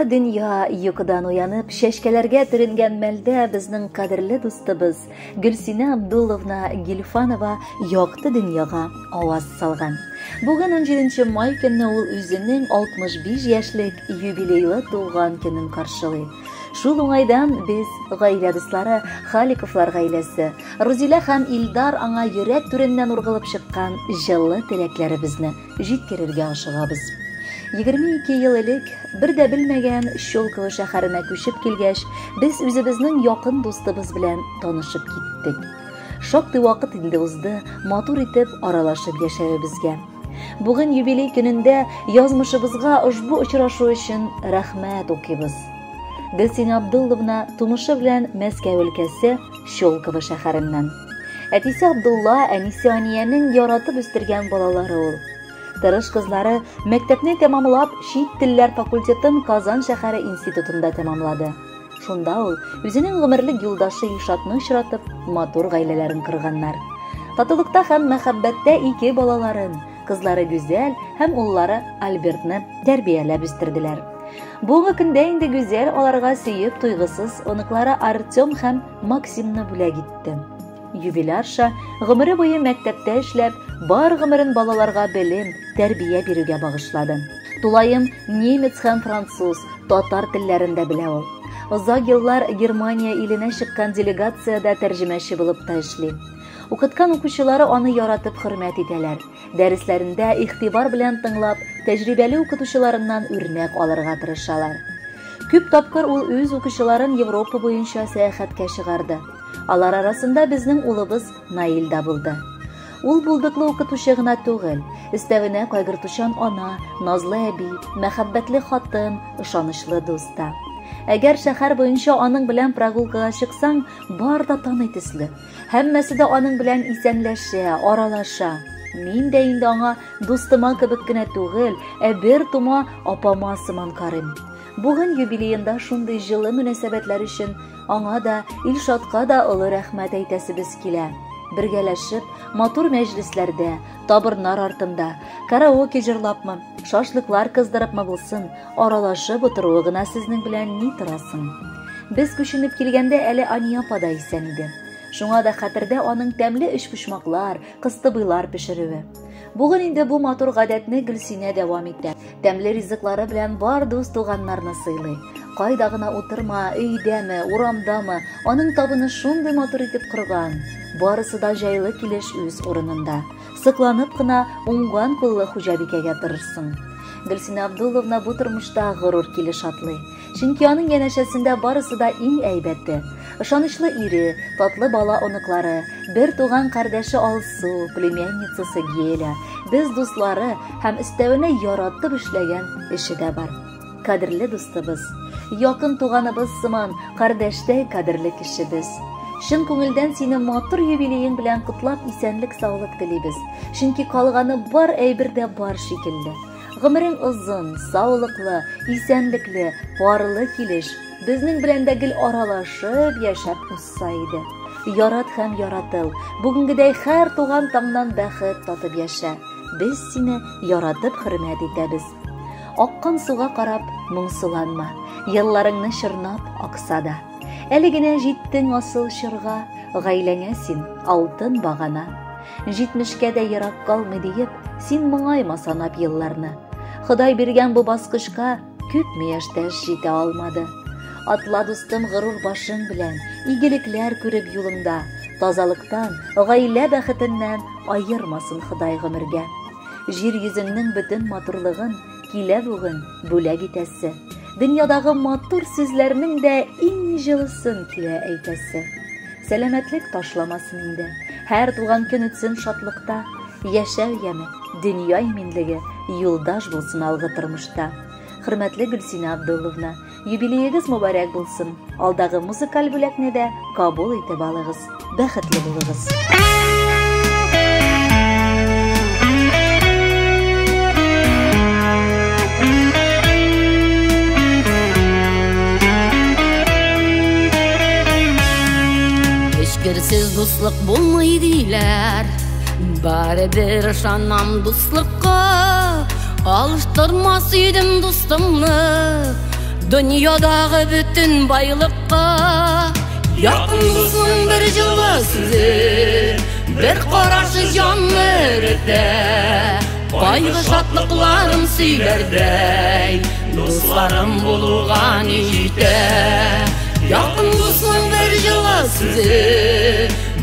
Бар дөнья йокыдан уянып, шәшкәләргә төренгән мәлдә безнең кадерле дустыбыз Гөлсинә Абдулловна Гилфанова якты дөньяга аваз салган. Бүген 17 май көнне ул үзенең 65 яшьлек юбилейлы туган көнен каршылый. Шул уңайдан без гаилә дуслары, Халиковлар гаиләсе, Рузилә һәм Илдар аңа йөрәк түреннән ургылып чыккан җылы теләкләребезне җиткерергә ашыгабыз. 22 ел элек бер дә белмәгән Щелково шәһәренә күчеп килгәч, без үзебезнең якын дустыбыз белән танышып киттек. Шактый вакыт инде узды, матур итеп аралашып яшәвебезгә. Бүген юбилей көнендә язмышыбызга ошбу очрашу өчен рәхмәт укыйбыз. Гөлсинә Абдулловна тумышы белән Мәскәү өлкәсе Щелково шәһәреннән. Әтисе Абдулла, әнисе Аниянең яратып үстергән балалары ул. Тырыш кызлары мәктәпне тәмамлап, чит телләр факультетын Казан шәһәре институтында тәмамлады. Шунда ул үзенең гомерлек юлдашы Ишатны очратып, матур гаиләләрен корганнар. Татулыкта һәм мәхәббәттә ике балаларын, кызлары Гүзәл һәм уллары Альбертны тәрбияләп үстерделәр. Бүгенге көндә инде Гүзәл аларга сөеп туйгысыз оныклары Артем һәм Максимны бүләк итте. Юбилярша гомере буе мәктәптә эшләп, бар гомерен балаларга белем, тәрбия бирүгә багышлады. Тулаем немец һәм француз, татар телләрендә белә ул. Озак еллар Германия иленә чыккан делегациядә тәрҗемәче булып та эшли. Укыткан укучылары аны яратып хөрмәт итәләр. Дәресләрендә игътибар белән тыңлап, тәҗрибәле укытучыларыннан үрнәк алырга тырышалар. Күп тапкыр ул үз укучыларын Европа буенча сәяхәткә чыгарды. Алар арасында безнең улыбыз Наил да булды. Ул булдыклы укытучы гына түгел, өстәвенә кайгыртучан ана, назлы әби, мәхәббәтле хатын, ышанычлы дуста. Әгәр шәһәр буенча аның белән прогулкага чыксаң, бар да таный төсле. Һәммәсе дә аның белән исәнләшә, аралаша. Мин дә инде аңа дустыма кебек кенә түгел, бер тума апама сыман карыйм. Бүген юбилеенда шундый җылы мөнәсәбәтләр өчен аңа да, Илшатка да олы рәхмәт әйтәсебез килә. Бергәләшеп, матур мәҗлесләрдә, табырнар артында, караоке җырлапмы, шашлыклар кыздырыпмы булсын, аралашып утыруы гына сезнең белән ни торасың. Без күченеп килгәндә әле Ания апа да исән иде. Шуңа да хәтердә аның тәмле эшпошмаклар, кыстыбыйлар пешерүе. Бүген инде бу матур гадәтне Гөлсинә дәвам итә. Тәмле ризыклары белән бар дус туганнарны сыйлый. Кайда гына утырма, өйдәме, урамдамы, аның табыны шундый матур итеп корган. Барысы да җайлы килеш үз урынында. Сыкланып кына уңган куллы хуҗабикәгә тырышсың. Гөлсинә Абдулловна бу тормышта горур килеш атлый. Чөнки аның янәшәсендә барысы да иң әйбәте. Ышанычлы ире, татлы бала оныклары, бер туган кардәше Алсу, племянницасы Геля, без дуслары һәм өстәвенә яратып эшләгән эше дә бар. Кадерле дустыбыз, якын туганыбыз сыман, кардәштәй кадерле кешебез. Шын күңелдән сине матур юбилеең белән котлап исәнлек саулык телибез. Чөнки калганы бар әйбердә бар шикелле. Гомерең озын, саулыклы, исәнлекле, парлы килеш, безнең белән дә гел аралашып яшәп узса иде. Ярат һәм яратыл, бүгенгедәй һәр туган таңнан бәхет татып яшә. Без сине яратып хөрмәт итәбез. Аккан суга карап моңсуланма, елларыңны чорнап акса да. Әле генә җиттең асыл чорга, гаиләңә син алтын багана. 70-кә дә ерак калмый диеп, син моңайма санап елларны. Ходай биргән бу баскычка күпме яшьтәш җитә алмады. Атла дустым горур башың белән, игелекләр күреп юлыңда, тазалыктан, гаилә бәхетеннән аермасын Ходай гомергә. Җир йөзеңнең бөтен матурлыгын килә бүген бүләк итәсе. Дөньядагы матур сүзләрнең дә иң җылысын килә әйтәсе. Сәламәтлек ташламасын инде. Һәр туган көн үтсен шатлыкта, яшәү яме, дөнья иминлеге юлдаш булсын алгы тормышта. Хөрмәтле Гөлсинә Абдулловна, юбилеегез мөбарәк булсын. Алдагы музыкаль бүләкне дә кабул итеп алыгыз. Бәхетле булыгыз. Эшкерсез дуслык булмый диләр. Барыбер ышанам дуслыкка, алыштырмас идем дустымны. Dünyadагы бүтүн байлыкка якын дусның бер жылы сүзе, бер карашы жанны эретә, кайгы шатлыкларым сөйләрдәй, дусларым булуга ниҗитә. Якын дусның бер жылы сүзе,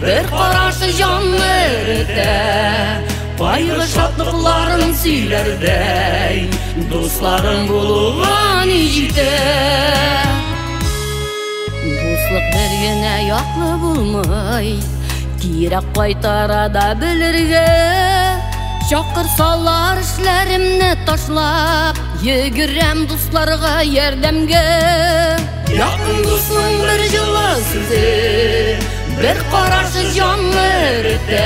бер карашы жанны эретә, кайгы шатлыкларым сөйләрдәй, дусларым булуга ниҗитә. Дуслык бер генә яклы булмый, кирәк кайтара да белергә. Чакырсалар эшләремне ташлап, йөгерәм дусларга ярдәмгә. Якын дусның бер җылы сүзе, бер карашы җанны эретә,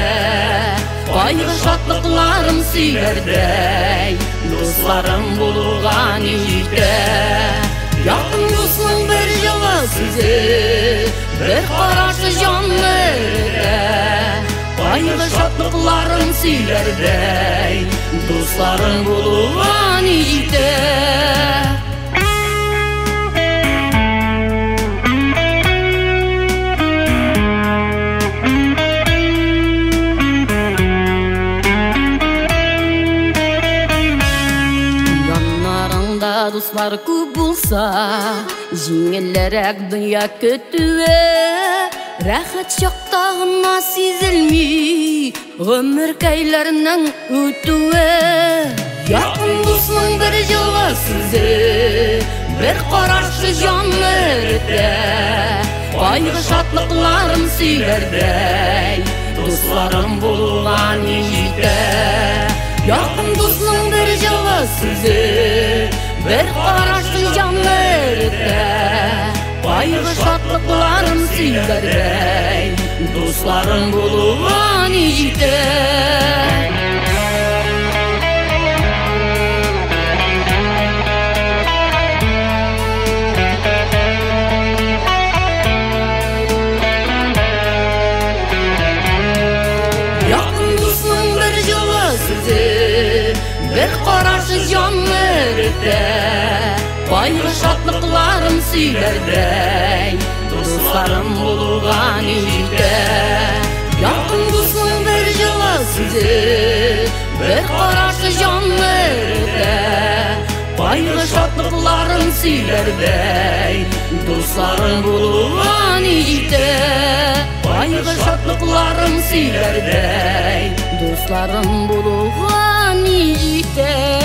кайгы шатлыкларым сөйләрдәй, дусларым булуга ниҗитә. Якын дусның бер җылы сүзе, бер карашы җанны эретә, кайгы шатлыкларым сөйләрдәй, дусларым булуга ниҗитә. Дуслар күп булса, җиңелләрәк дөнья көтүе, рәхәт чакта гына сизелми гомеркәйләрнең үтүе. Якын дусның бер җылы сүзе, бер карашы җанны эретә, кайгы шатлыкларым сөйләрдәй, дусларым булуга ниҗитә. Якын дусның бер җылы сүзе, бер карашы җанны эретә, кайгы шатлыкларым сөйләрдәй, дусларым булуга ниҗитә. Якын дусның бер җылы сүзе, бер карашы җанны эретә, кайгы шатлыкларым сөйләрдәй, дусларым булуга ниҗитә. Якын дусның бер җылы сүзе, бер карашы җанны эретә, кайгы шатлыкларым сөйләрдәй, дусларым булуга ниҗитә. Кайгы шатлыкларым сөйләрдәй, дусларым булуга ниҗитә.